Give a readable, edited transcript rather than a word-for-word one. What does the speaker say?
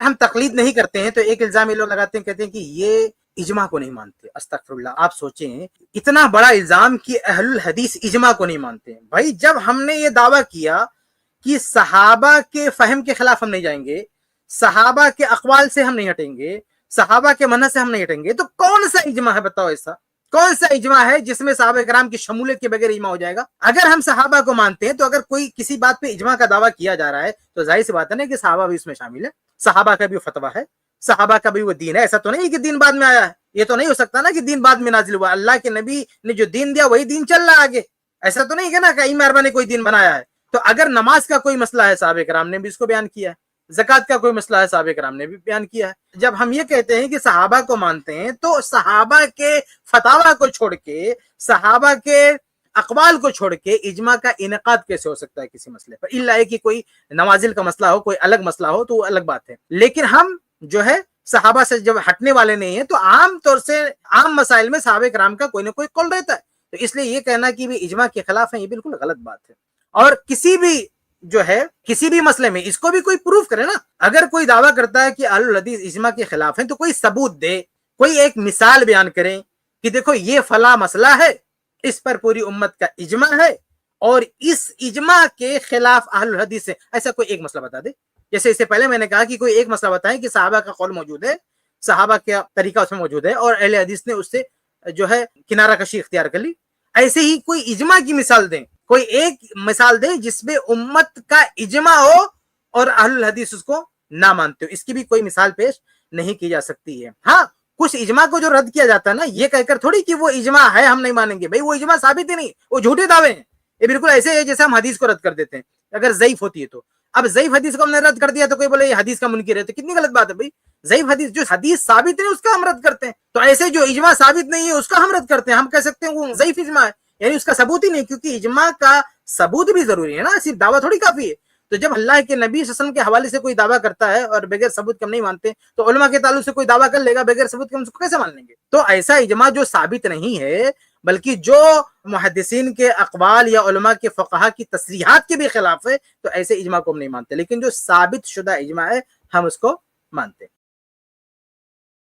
ہم تقلید نہیں کرتے ہیں تو ایک الزام یہ لوگ لگاتے ہیں، کہتے ہیں کہ یہ اجماع کو نہیں مانتے. استغفر اللہ. آپ سوچیں اتنا بڑا الزام کہ اہل الحدیث اجماع کو نہیں مانتے ہیں. بھائی جب ہم نے یہ دعویٰ کیا کہ صحابہ کے فہم کے خلاف ہم نہیں جائیں گے، صحابہ کے اقوال سے ہم نہیں ہٹیں گے، صحابہ کے منہج سے ہم نہیں ہٹیں گے، تو کون سا اجماع ہے بتاؤ ایسا؟ کون سا اجماع ہے جس میں صحابہ کرام کی شمولیت کے بغیر اجماع ہو جائے گا؟ اگر ہم صحابہ کو مانتے ہیں تو اگر کوئی کسی بات پہ اجماع کا دعویٰ کیا جا رہا ہے تو ظاہر سی بات ہے نا کہ صحابہ بھی اس میں شامل ہے، صحابہ کا بھی وہ فتویٰ ہے، صحابہ کا بھی وہ دین ہے. ایسا تو نہیں کہ دین بعد میں آیا ہے، یہ تو نہیں ہو سکتا نا کہ دین بعد میں نازل ہوا. اللہ کے نبی نے جو دین دیا وہی دین چل رہا آگے. ایسا تو نہیں کہ نا کہ ائمہ نے کوئی دین بنایا ہے. تو اگر نماز کا کوئی مسئلہ ہے صحابہ کرام نے بھی اس کو بیان کیا ہے، زکوٰۃ کا کوئی مسئلہ ہے صحابہ کرام نے بھی بیان کیا ہے. جب ہم یہ کہتے ہیں کہ صحابہ کو مانتے ہیں تو صحابہ کے فتاویٰ کو چھوڑ کے، صحابہ کے اقوال کو چھوڑ کے اجماع کا انعقاد کیسے ہو سکتا ہے کسی مسئلے پر؟ الا ہے کہ کوئی نوازل کا مسئلہ ہو، کوئی الگ مسئلہ ہو تو وہ الگ بات ہے. لیکن ہم جو ہے صحابہ سے جب ہٹنے والے نہیں ہیں تو عام طور سے عام مسائل میں صحابہ کرام کا کوئی نہ کوئی قول رہتا ہے. تو اس لیے یہ کہنا کہ بھی اجماع کے خلاف ہے یہ بالکل غلط بات ہے. اور کسی بھی جو ہے کسی بھی مسئلے میں اس کو بھی کوئی پروف کرے نا. اگر کوئی دعویٰ کرتا ہے کہ اہل الحدیث اجماع کے خلاف ہیں تو کوئی ثبوت دے، کوئی ایک مثال بیان کریں کہ دیکھو یہ فلاں مسئلہ ہے، اس پر پوری امت کا اجماع ہے اور اس اجماع کے خلاف اہل الحدیث سے ایسا کوئی ایک مسئلہ بتا دے. جیسے اس سے پہلے میں نے کہا کہ کوئی ایک مسئلہ بتائیں کہ صحابہ کا قول موجود ہے، صحابہ کا طریقہ اس میں موجود ہے اور اہل حدیث نے اس سے جو ہے کنارہ کشی اختیار کر لی. ایسے ہی کوئی اجماع کی مثال دیں، کوئی ایک مثال دیں جس میں امت کا اجماع ہو اور اہل الحدیث اس کو نہ مانتے ہو. اس کی بھی کوئی مثال پیش نہیں کی جا سکتی ہے. ہاں کچھ اجماع کو جو رد کیا جاتا ہے نا، یہ کہہ کر تھوڑی کہ وہ اجماع ہے ہم نہیں مانیں گے. بھائی وہ اجماع ثابت ہی نہیں، وہ جھوٹے دعوے ہیں. یہ بالکل ایسے ہے جیسے ہم حدیث کو رد کر دیتے ہیں اگر ضعیف ہوتی ہے تو. اب ضعیف حدیث کو ہم نے رد کر دیا تو کوئی بولے یہ حدیث کا منکر ہے، تو کتنی غلط بات ہے بھائی. ضعیف حدیث جو حدیث ثابت نہیں اس کا ہم رد کرتے ہیں. تو ایسے جو اجماع ثابت نہیں ہے اس کا ہم رد کرتے ہیں. ہم کہہ سکتے ہیں وہ ضعیف اجماع ہے، یعنی اس کا ثبوت ہی نہیں، کیونکہ اجماع کا ثبوت بھی ضروری ہے نا، صرف دعویٰ تھوڑی کافی ہے. تو جب اللہ کے نبی صلی اللہ علیہ وسلم کے حوالے سے کوئی دعویٰ کرتا ہے اور بغیر ثبوت کے ہم نہیں مانتے، تو علماء کے تعلق سے کوئی دعویٰ کر لے گا بغیر ثبوت کے ہم اس کو کیسے مان لیں گے؟ تو ایسا اجماع جو ثابت نہیں ہے بلکہ جو محدثین کے اقوال یا علماء کے فقہا کی تصریحات کے بھی خلاف ہے، تو ایسے اجماع کو ہم نہیں مانتے. لیکن جو ثابت شدہ اجماع ہے ہم اس کو مانتے ہیں.